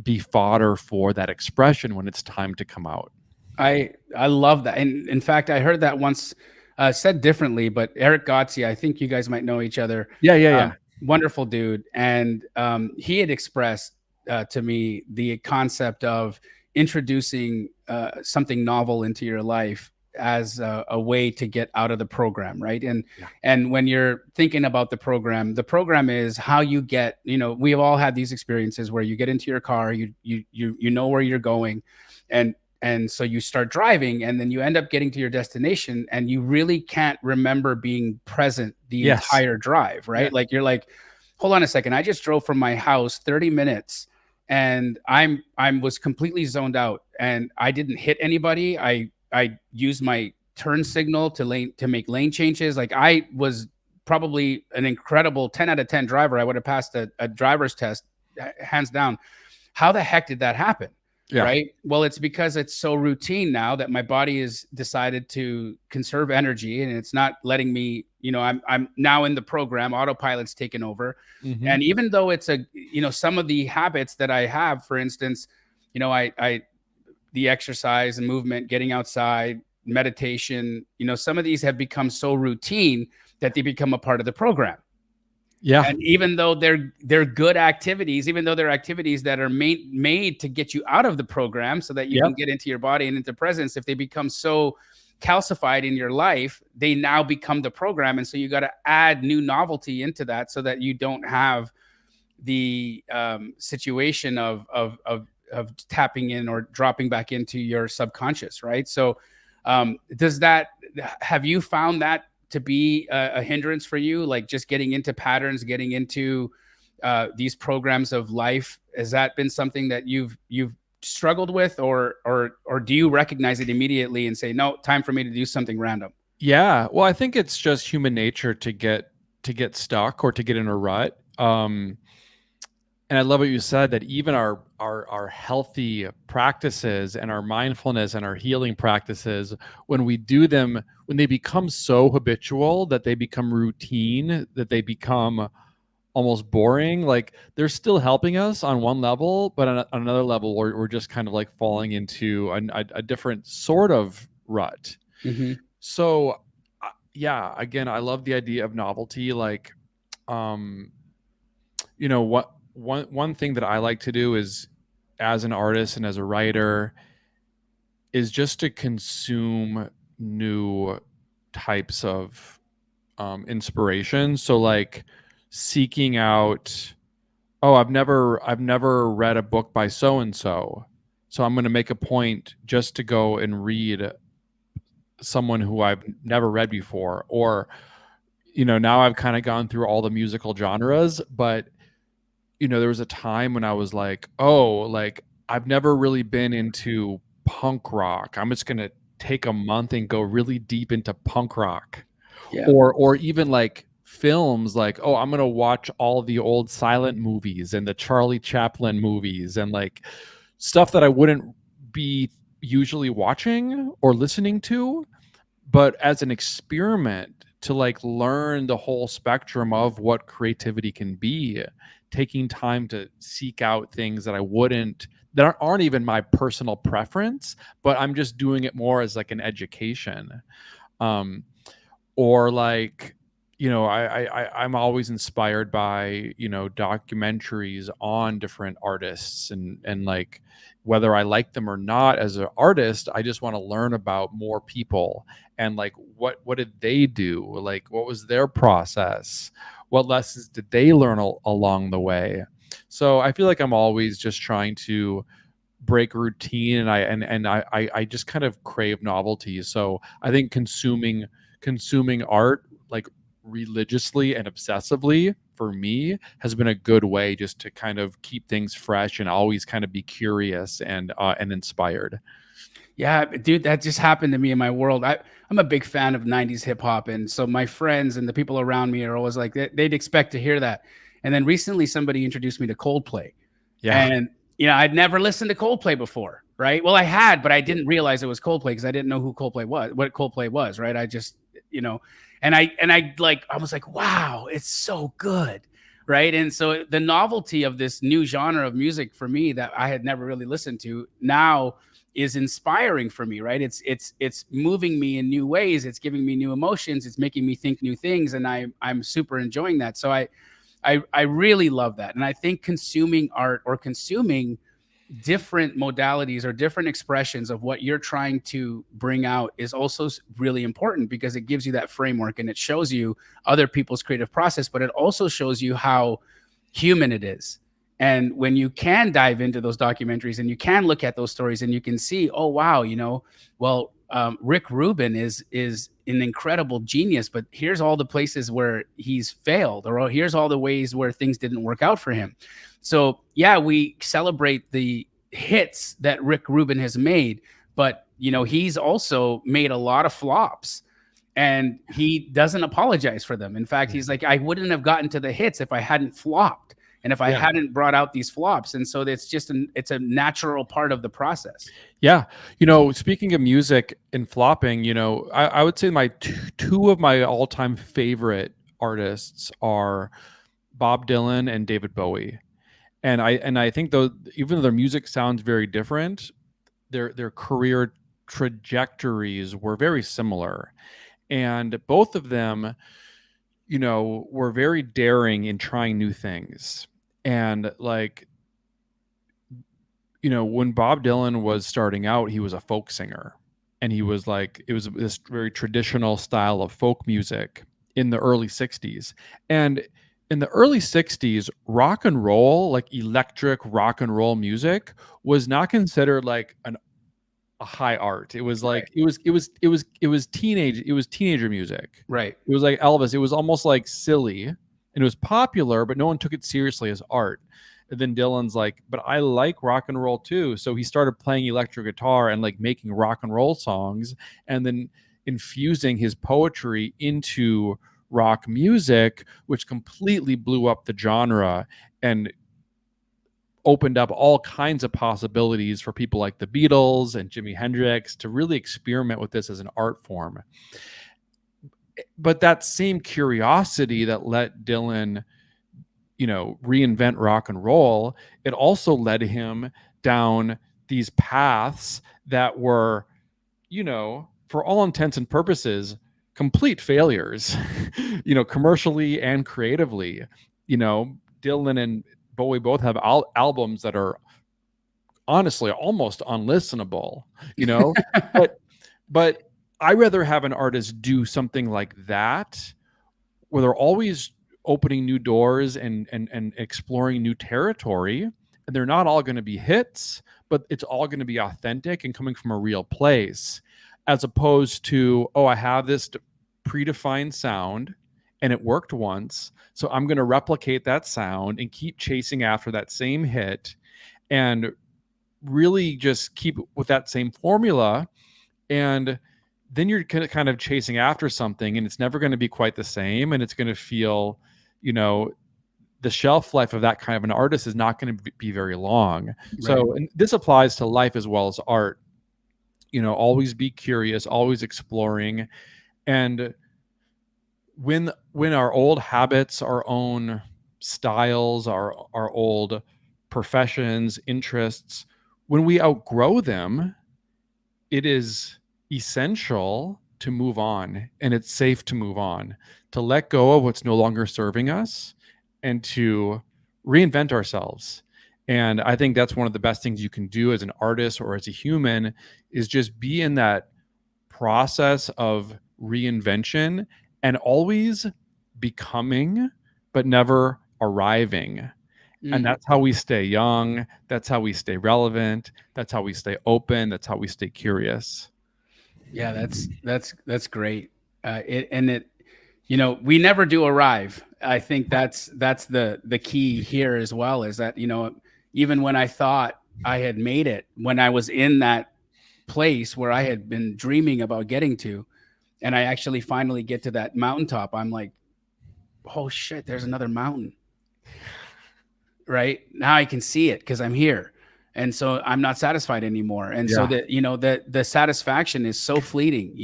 be fodder for that expression when it's time to come out. I love that. And in fact, I heard that once said differently, but Eric Gotzi, I think you guys might know each other. Yeah. Wonderful dude. And he had expressed to me the concept of introducing something novel into your life as a way to get out of the program, right? And when you're thinking about the program is how you get, we've all had these experiences where you get into your car, you know where you're going, and so you start driving, and then you end up getting to your destination, and you really can't remember being present the entire drive, right? Like you're like, hold on a second, I just drove from my house 30 minutes and I was completely zoned out, and I didn't hit anybody. I used my turn signal to make lane changes. Like, I was probably an incredible 10 out of 10 driver. I would have passed a driver's test hands down. How the heck did that happen? Yeah. Right. Well, it's because it's so routine now that my body has decided to conserve energy, and it's not letting me, I'm now in the program, autopilot's taken over. Mm-hmm. And even though it's some of the habits that I have, for instance, the exercise and movement, getting outside, meditation, some of these have become so routine that they become a part of the program. Yeah. And even though they're good activities, even though they're activities that are made to get you out of the program so that you can get into your body and into presence, if they become so calcified in your life, they now become the program. And so you got to add new novelty into that so that you don't have the situation of tapping in or dropping back into your subconscious, right? So have you found that to be a hindrance for you, like just getting into patterns, getting into these programs of life? Has that been something that you've struggled with, or do you recognize it immediately and say, no, time for me to do something random? Yeah, well, I think it's just human nature to get stuck or to get in a rut. And I love what you said, that even our healthy practices and our mindfulness and our healing practices, when we do them, when they become so habitual that they become routine, that they become almost boring, like they're still helping us on one level, but on another level, we're just kind of like falling into a different sort of rut. Mm-hmm. So, yeah, again, I love the idea of novelty. Like, one thing that I like to do is, as an artist and as a writer, is just to consume new types of inspiration. So like seeking out, I've never read a book by so and so, so I'm going to make a point just to go and read someone who I've never read before. Or now I've kind of gone through all the musical genres, but there was a time when I was like, oh, like I've never really been into punk rock. I'm just going to take a month and go really deep into punk rock. Yeah. Or even like films, like, oh, I'm going to watch all the old silent movies and the Charlie Chaplin movies and like stuff that I wouldn't be usually watching or listening to, but as an experiment to like learn the whole spectrum of what creativity can be, taking time to seek out things that aren't even my personal preference, but I'm just doing it more as like an education. Or like, I'm always inspired by, documentaries on different artists, and like, whether I like them or not as an artist, I just want to learn about more people and like what did they do, like what was their process, what lessons did they learn along the way. So I feel like I'm always just trying to break routine, and I just kind of crave novelty. So I think consuming art like religiously and obsessively for me has been a good way just to kind of keep things fresh and always kind of be curious and inspired. Yeah, dude, that just happened to me in my world. I'm a big fan of 90s hip hop. And so my friends and the people around me are always like, they'd expect to hear that. And then recently somebody introduced me to Coldplay. Yeah. And, I'd never listened to Coldplay before, right? Well, I had, but I didn't realize it was Coldplay because I didn't know what Coldplay was, right? I just, and I was like, wow, it's so good. Right. And so the novelty of this new genre of music for me that I had never really listened to now is inspiring for me, right? It's moving me in new ways. It's giving me new emotions. It's making me think new things, and I'm super enjoying that. So I really love that, and I think consuming art or consuming different modalities or different expressions of what you're trying to bring out is also really important because it gives you that framework and it shows you other people's creative process, but it also shows you how human it is. And when you can dive into those documentaries and you can look at those stories and you can see, oh, wow, Rick Rubin is an incredible genius, but here's all the places where he's failed, or here's all the ways where things didn't work out for him. So yeah, we celebrate the hits that Rick Rubin has made, but he's also made a lot of flops, and he doesn't apologize for them. In fact, he's like, I wouldn't have gotten to the hits if I hadn't flopped and if I hadn't brought out these flops. And so it's just it's a natural part of the process. Yeah. Speaking of music and flopping, I would say my two of my all-time favorite artists are Bob Dylan and David Bowie. And I think though, even though their music sounds very different, their career trajectories were very similar. And both of them, were very daring in trying new things. And like, when Bob Dylan was starting out, he was a folk singer, and he was like, it was this very traditional style of folk music in the early 60s. And in the early 60s, rock and roll, like electric rock and roll music, was not considered like a high art. It was like, right. it was teenager music. Right. It was like Elvis. It was almost like silly, and it was popular, but no one took it seriously as art. And then Dylan's like, but I like rock and roll too. So he started playing electric guitar and like making rock and roll songs, and then infusing his poetry into rock music, which completely blew up the genre and opened up all kinds of possibilities for people like the Beatles and Jimi Hendrix to really experiment with this as an art form. But that same curiosity that let Dylan, reinvent rock and roll, it also led him down these paths that were, for all intents and purposes, complete failures, commercially and creatively. Dylan and Bowie both have albums that are honestly almost unlistenable, but I rather have an artist do something like that, where they're always opening new doors and exploring new territory, and they're not all going to be hits, but it's all going to be authentic and coming from a real place, as opposed to, oh, I have this predefined sound and it worked once. So I'm going to replicate that sound and keep chasing after that same hit and really just keep with that same formula. And then you're kind of chasing after something, and it's never going to be quite the same. And it's going to feel, the shelf life of that kind of an artist is not going to be very long. Right. So, and this applies to life as well as art. Always be curious, always exploring. And when our old habits, our own styles, our old professions, interests, when we outgrow them, it is essential to move on, and it's safe to move on, to let go of what's no longer serving us and to reinvent ourselves. And I think that's one of the best things you can do as an artist or as a human, is just be in that process of reinvention and always becoming, but never arriving. And that's how we stay young. That's how we stay relevant. That's how we stay open. That's how we stay curious. Yeah, that's great. We never do arrive. I think that's the key here as well, is that, even when I thought I had made it, when I was in that place where I had been dreaming about getting to, and I actually finally get to that mountaintop, I'm like, oh shit, there's another mountain. Right now I can see it because I'm here. And so I'm not satisfied anymore. And so that, the satisfaction is so fleeting,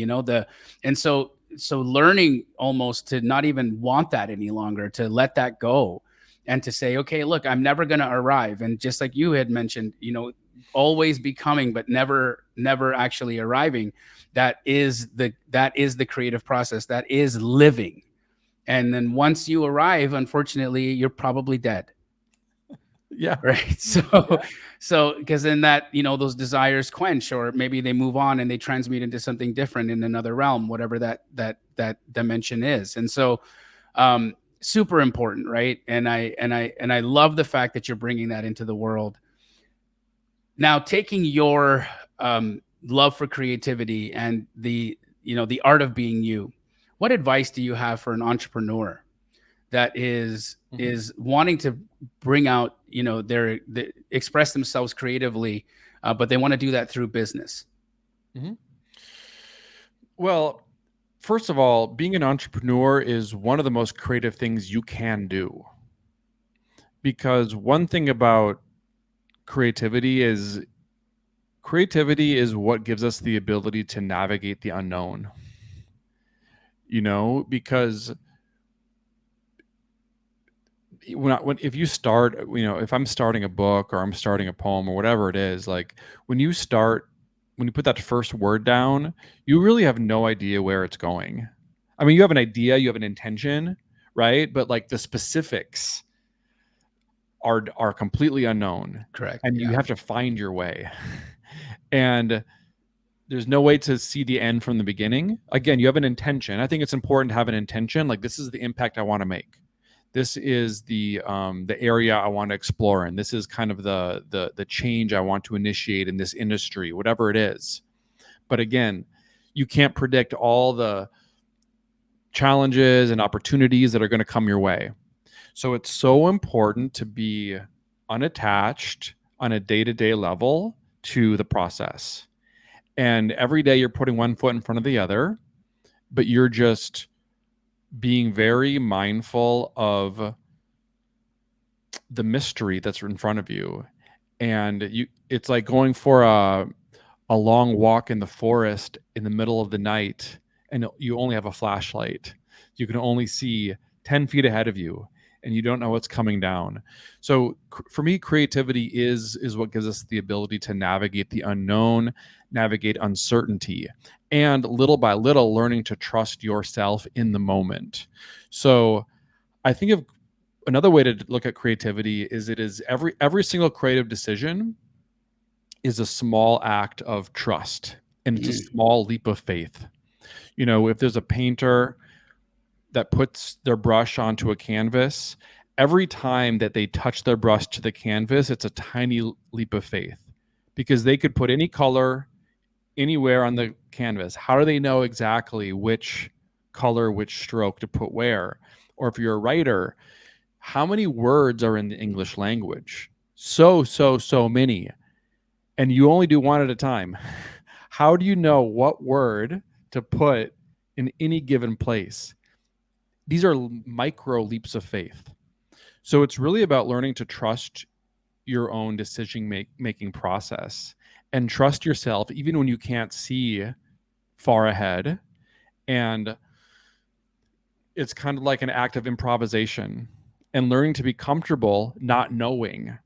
so learning almost to not even want that any longer, to let that go and to say, okay, look, I'm never going to arrive. And just like you had mentioned, always becoming, but never actually arriving. That is the creative process. That is living. And then once you arrive, unfortunately, you're probably dead. Yeah. Right. So because then that, those desires quench, or maybe they move on and they transmute into something different in another realm, whatever that dimension is. And so, super important. Right. And I love the fact that you're bringing that into the world. Now, taking your, love for creativity and the art of being you, what advice do you have for an entrepreneur that is wanting to bring out, their express themselves creatively, but they want to do that through business? Mm-hmm. Well, first of all, being an entrepreneur is one of the most creative things you can do. Because one thing about creativity is what gives us the ability to navigate the unknown. Because if you start, if I'm starting a book or I'm starting a poem or whatever it is, like when you put that first word down, you really have no idea where it's going. I mean, you have an idea, you have an intention, right? But like the specifics are completely unknown. Correct. And you have to find your way. And there's no way to see the end from the beginning. Again, you have an intention. I think it's important to have an intention. Like, this is the impact I want to make. This is the area I want to explore, and this is kind of the change I want to initiate in this industry, whatever it is. But again, you can't predict all the challenges and opportunities that are going to come your way. So it's so important to be unattached on a day-to-day level to the process. And every day you're putting one foot in front of the other, but you're just being very mindful of the mystery that's in front of you. And it's like going for a long walk in the forest in the middle of the night, and you only have a flashlight. You can only see 10 feet ahead of you, and you don't know what's coming down. So for me, creativity is what gives us the ability to navigate the unknown, navigate uncertainty, and little by little learning to trust yourself in the moment. So I think of another way to look at creativity is it is every single creative decision is a small act of trust, and it's a small leap of faith. If there's a painter that puts their brush onto a canvas, every time that they touch their brush to the canvas, it's a tiny leap of faith, because they could put any color anywhere on the canvas. How do they know exactly which color, which stroke to put where? or if you're a writer, how many words are in the English language? So many. And you only do one at a time. How do you know what word to put in any given place? These are micro leaps of faith. So it's really about learning to trust your own decision making process and trust yourself even when you can't see far ahead. And it's kind of like an act of improvisation and learning to be comfortable not knowing,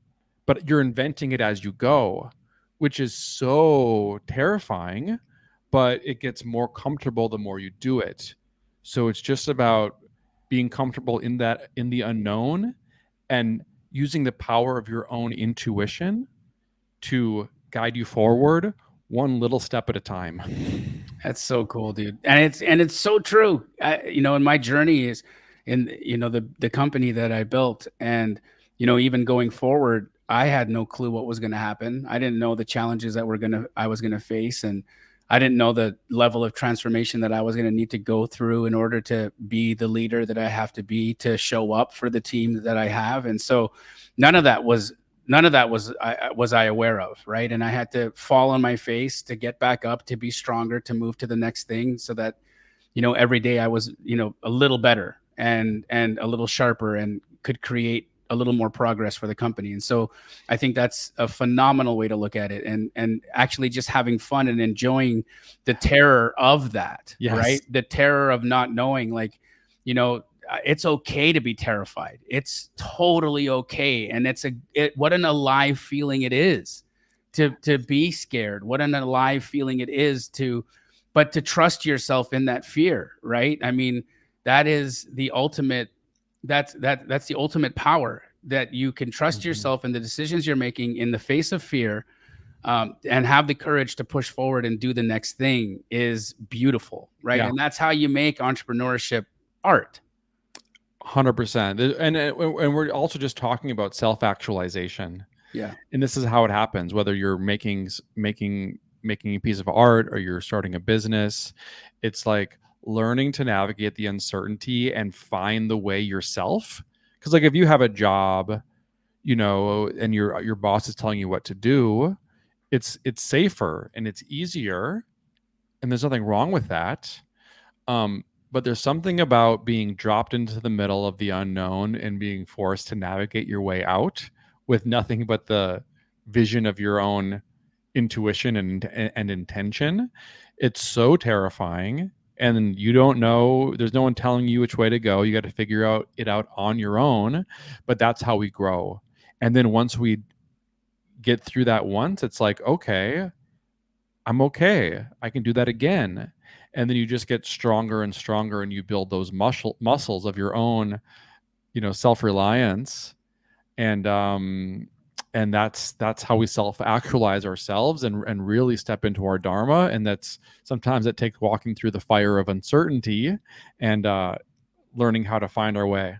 but you're inventing it as you go, which is so terrifying, but it gets more comfortable the more you do it. So it's just about being comfortable in the unknown, and using the power of your own intuition to guide you forward one little step at a time. That's so cool, dude. And it's so true. In my journey is in, the company that I built, and, even going forward, I had no clue what was going to happen. I didn't know the challenges that I was going to face. And I didn't know the level of transformation that I was going to need to go through in order to be the leader that I have to be, to show up for the team that I have. And so none of that was I aware of, right? And I had to fall on my face to get back up, to be stronger, to move to the next thing, so that, every day I was, a little better and a little sharper, and could create a little more progress for the company. And so I think that's a phenomenal way to look at it, and actually just having fun and enjoying the terror of that, Yes. right? The terror of not knowing, like, it's okay to be terrified. It's totally okay. And what an alive feeling it is to be scared. What an alive feeling it is but to trust yourself in that fear, right? I mean, that is the ultimate, that's the ultimate power, that you can trust yourself in the decisions you're making in the face of fear, and have the courage to push forward and do the next thing, is beautiful, right? Yeah. And that's how you make entrepreneurship art. 100%. And we're also just talking about self-actualization. Yeah. And this is how it happens, whether you're making a piece of art or you're starting a business. It's like learning to navigate the uncertainty and find the way yourself. Because like if you have a job, and your boss is telling you what to do, it's safer and it's easier, and there's nothing wrong with that. But there's something about being dropped into the middle of the unknown and being forced to navigate your way out with nothing but the vision of your own intuition and intention. It's so terrifying, and you don't know, there's no one telling you which way to go. You got to figure it out on your own, but that's how we grow. And then once we get through that once, it's like, okay, I'm okay. I can do that again. And then you just get stronger and stronger, and you build those muscles of your own, self-reliance. And that's how we self-actualize ourselves and really step into our dharma. And sometimes it takes walking through the fire of uncertainty and learning how to find our way.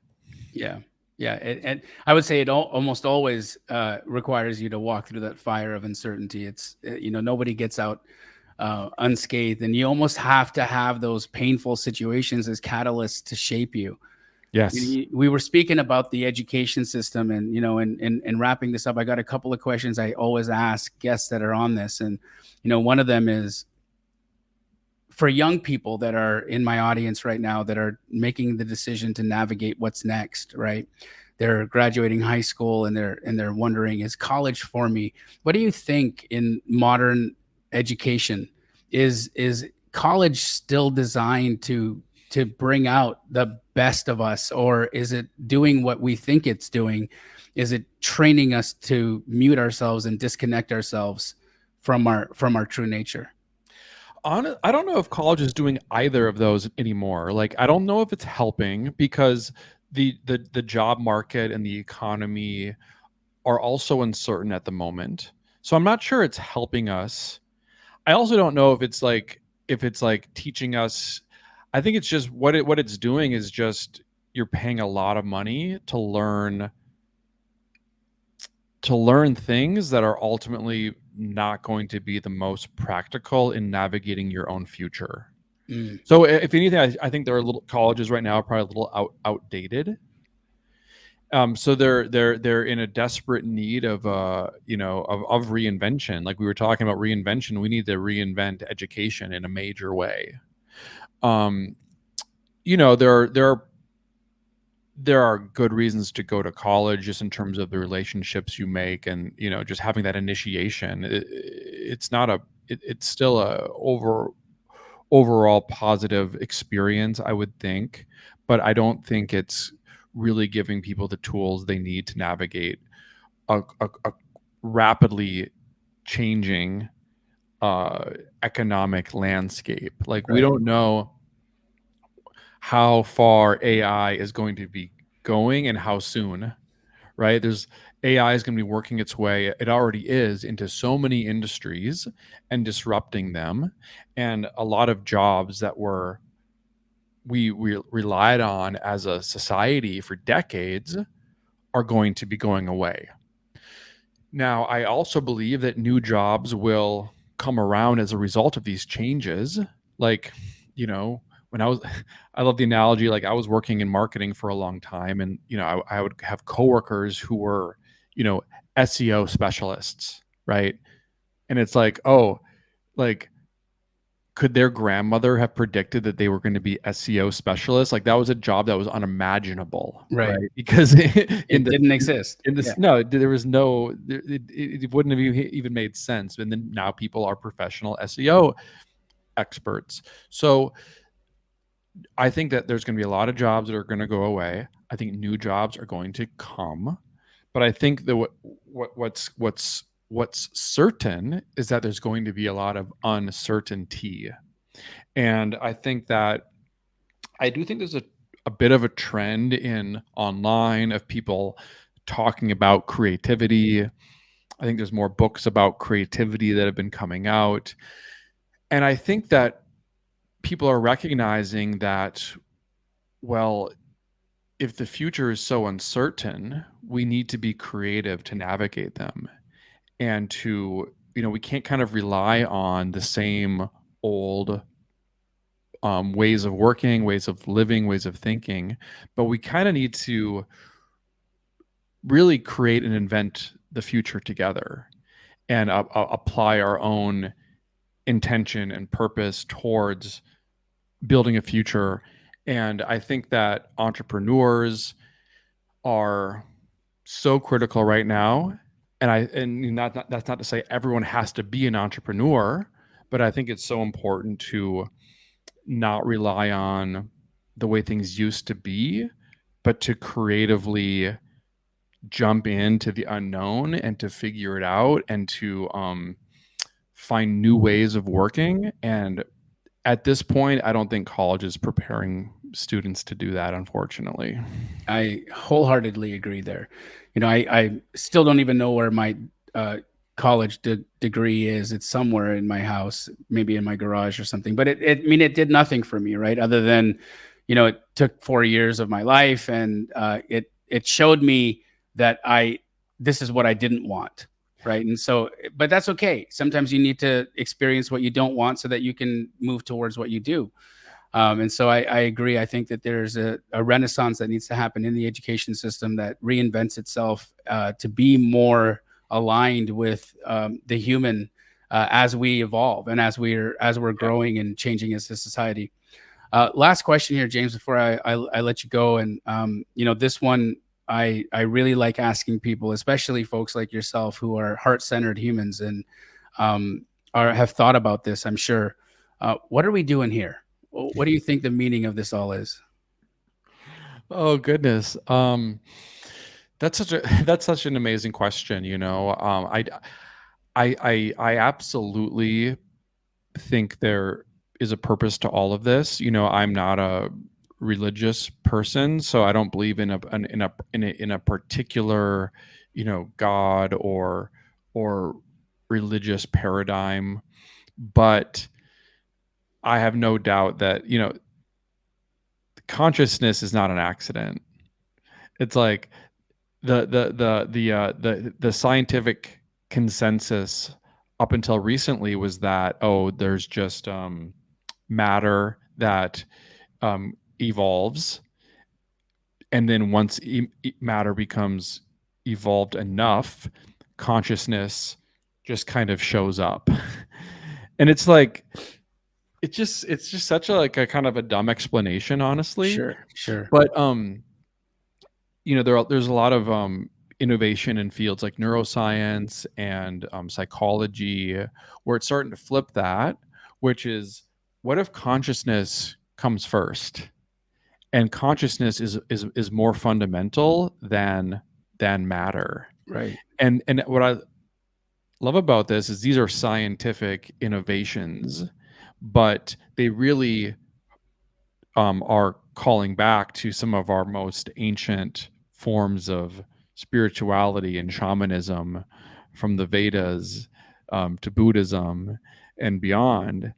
Yeah. Yeah. And I would say it almost always requires you to walk through that fire of uncertainty. It's, nobody gets out unscathed, and you almost have to have those painful situations as catalysts to shape you. Yes. We were speaking about the education system, and, and wrapping this up, I got a couple of questions I always ask guests that are on this. And, one of them is, for young people that are in my audience right now, that are making the decision to navigate what's next, right? They're graduating high school, and they're wondering, is college for me? What do you think in modern education? Is college still designed to bring out the best of us, or is it doing what we think it's doing? Is it training us to mute ourselves and disconnect ourselves from our true nature? I don't know if college is doing either of those anymore. Like, I don't know if it's helping, because the job market and the economy are also uncertain at the moment. So I'm not sure it's helping us. I also don't know if it's like teaching us. I think it's just what it's doing is just, you're paying a lot of money to learn things that are ultimately not going to be the most practical in navigating your own future. So if anything, I think there are colleges right now are probably a little outdated. So they're in a desperate need of of reinvention. Like we were talking about reinvention, we need to reinvent education in a major way. There are good reasons to go to college just in terms of the relationships you make, and just having that initiation. It's still a overall positive experience, I would think, but I don't think it's really giving people the tools they need to navigate a rapidly changing economic landscape. Like we don't know how far AI is going to be going and how soon, right? There's AI is going to be working its way, it already is, into so many industries and disrupting them. And a lot of jobs that we relied on as a society for decades are going to be going away. Now, I also believe that new jobs will come around as a result of these changes. Like, when I love the analogy, like I was working in marketing for a long time, and, I would have coworkers who were, SEO specialists, right? And it's like, oh, like, could their grandmother have predicted that they were going to be SEO specialists? Like that was a job that was unimaginable, right? Because it didn't exist. No, there was no, it wouldn't have even made sense. And then now people are professional SEO experts. So I think that there's going to be a lot of jobs that are going to go away. I think new jobs are going to come, but I think that what's certain is that there's going to be a lot of uncertainty. And I think that I do think there's a bit of a trend in online of people talking about creativity. I think there's more books about creativity that have been coming out. And I think that people are recognizing that, well, if the future is so uncertain, we need to be creative to navigate them. And to, we can't kind of rely on the same old ways of working, ways of living, ways of thinking, but we kind of need to really create and invent the future together and apply our own intention and purpose towards building a future. And I think that entrepreneurs are so critical right now. And that's not to say everyone has to be an entrepreneur, but I think it's so important to not rely on the way things used to be, but to creatively jump into the unknown and to figure it out and to find new ways of working. And at this point, I don't think college is preparing students to do that, unfortunately. I wholeheartedly agree there. I still don't even know where my college degree is. It's somewhere in my house, maybe in my garage or something. But it did nothing for me, right? Other than, it took 4 years of my life, and it showed me that this is what I didn't want, right? And so, but that's okay. Sometimes you need to experience what you don't want so that you can move towards what you do. And so I agree. I think that there's a renaissance that needs to happen in the education system that reinvents itself to be more aligned with the human as we evolve and as we're growing and changing as a society. Last question here, James, before I let you go. And this one I really like asking people, especially folks like yourself who are heart-centered humans and have thought about this, I'm sure. What are we doing here? What do you think the meaning of this all is? Oh goodness. That's such an amazing question. I absolutely think there is a purpose to all of this. I'm not a religious person, so I don't believe in a particular, God or religious paradigm, but I have no doubt that, consciousness is not an accident. It's like the scientific consensus up until recently was that, there's just matter that evolves. And then once matter becomes evolved enough, consciousness just kind of shows up. And it's like, it's just such a like a kind of a dumb explanation, honestly. Sure. But there's a lot of innovation in fields like neuroscience and psychology, where it's starting to flip that, which is, what if consciousness comes first, and consciousness is more fundamental than matter, Right. And what I love about this is these are scientific innovations, but they really are calling back to some of our most ancient forms of spirituality and shamanism, from the Vedas to Buddhism and beyond.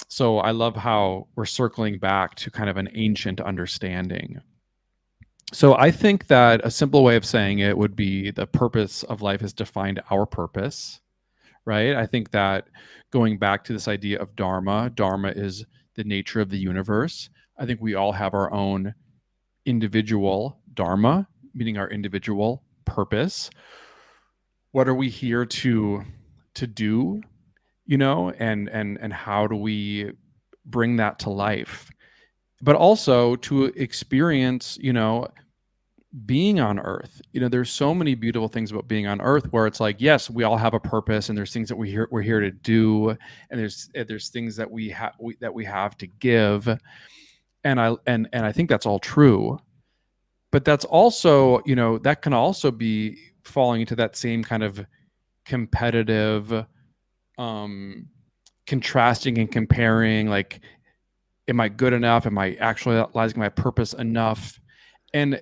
So I love how we're circling back to kind of an ancient understanding. So I think that a simple way of saying it would be, the purpose of life is to find our purpose, right? I think that going back to this idea of Dharma is the nature of the universe. I think we all have our own individual Dharma, meaning our individual purpose. What are we here to do, and how do we bring that to life? But also to experience, being on earth. There's so many beautiful things about being on earth, where it's like, yes, we all have a purpose, and there's things that we're here to do, and there's things that we have to give, and I think that's all true. But that's also, that can also be falling into that same kind of competitive, contrasting and comparing, like, am I good enough? Am I actualizing my purpose enough? And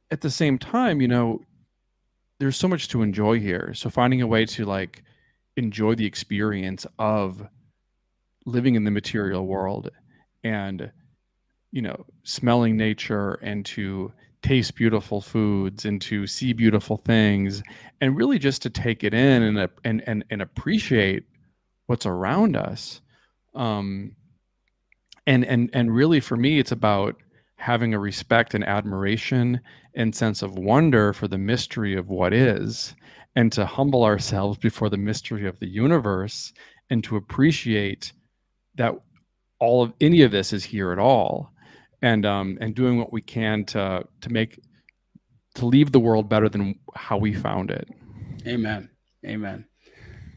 at the same time, there's so much to enjoy here. So finding a way to like enjoy the experience of living in the material world, and, smelling nature, and to taste beautiful foods, and to see beautiful things, and really just to take it in and appreciate what's around us. And really, for me, it's about having a respect and admiration and sense of wonder for the mystery of what is, and to humble ourselves before the mystery of the universe, and to appreciate that any of this is here at all, and doing what we can to leave the world better than how we found it. Amen.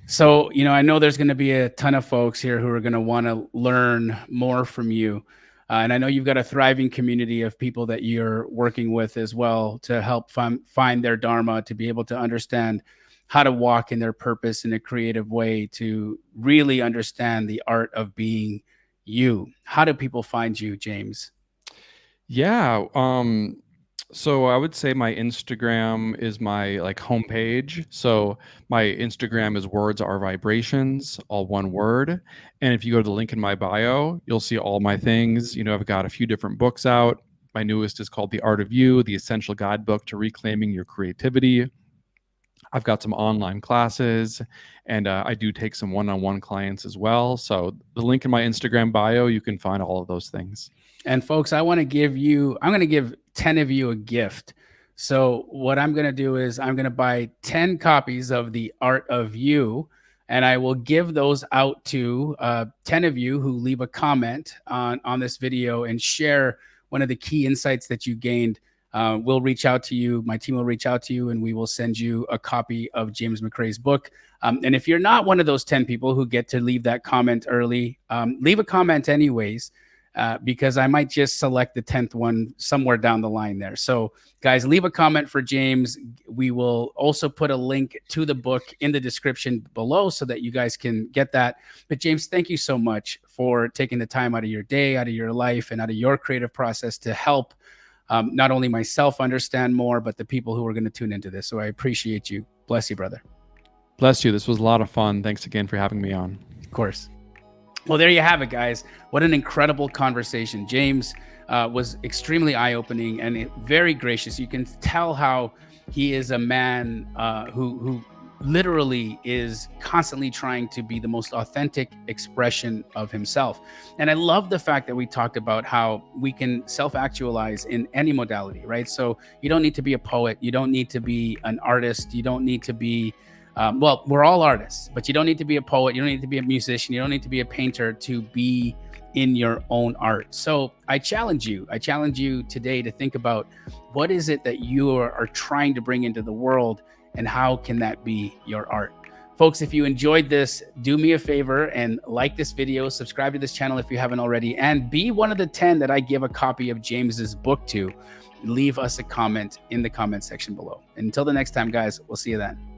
So, I know there's going to be a ton of folks here who are going to want to learn more from you. And I know you've got a thriving community of people that you're working with as well, to help find their Dharma, to be able to understand how to walk in their purpose in a creative way, to really understand the art of being you. How do people find you, James? Yeah. So I would say my Instagram is my like homepage. So my Instagram is Words Are Vibrations, all one word. And if you go to the link in my bio, you'll see all my things. I've got a few different books out. My newest is called The Art of You, the Essential Guidebook to Reclaiming Your Creativity. I've got some online classes, and I do take some one-on-one clients as well. So the link in my Instagram bio, you can find all of those things. And folks, I'm going to give 10 of you a gift. So what I'm going to do is I'm going to buy 10 copies of The Art of You, and I will give those out to 10 of you who leave a comment on this video and share one of the key insights that you gained. We'll reach out to you. My team will reach out to you, and we will send you a copy of James McCrae's book. And if you're not one of those 10 people who get to leave that comment early, leave a comment anyways, because I might just select the 10th one somewhere down the line there. So guys, leave a comment for James. We will also put a link to the book in the description below so that you guys can get that. But James, thank you so much for taking the time out of your day, out of your life, and out of your creative process to help not only myself understand more, but the people who are going to tune into this. So I appreciate you. Bless you, brother. Bless you. This was a lot of fun. Thanks again for having me on. Of course. Well, there you have it, guys. What an incredible conversation. James was extremely eye-opening and very gracious. You can tell how he is a man who literally is constantly trying to be the most authentic expression of himself. And I love the fact that we talked about how we can self-actualize in any modality, right? So you don't need to be a poet, you don't need to be an artist, you don't need to be well, we're all artists, but you don't need to be a poet, you don't need to be a musician, you don't need to be a painter to be in your own art. So I challenge you today to think about, what is it that you are trying to bring into the world, and how can that be your art? Folks, if you enjoyed this, do me a favor and like this video, subscribe to this channel if you haven't already, and be one of the 10 that I give a copy of James's book to. Leave us a comment in the comment section below. And until the next time, guys, we'll see you then.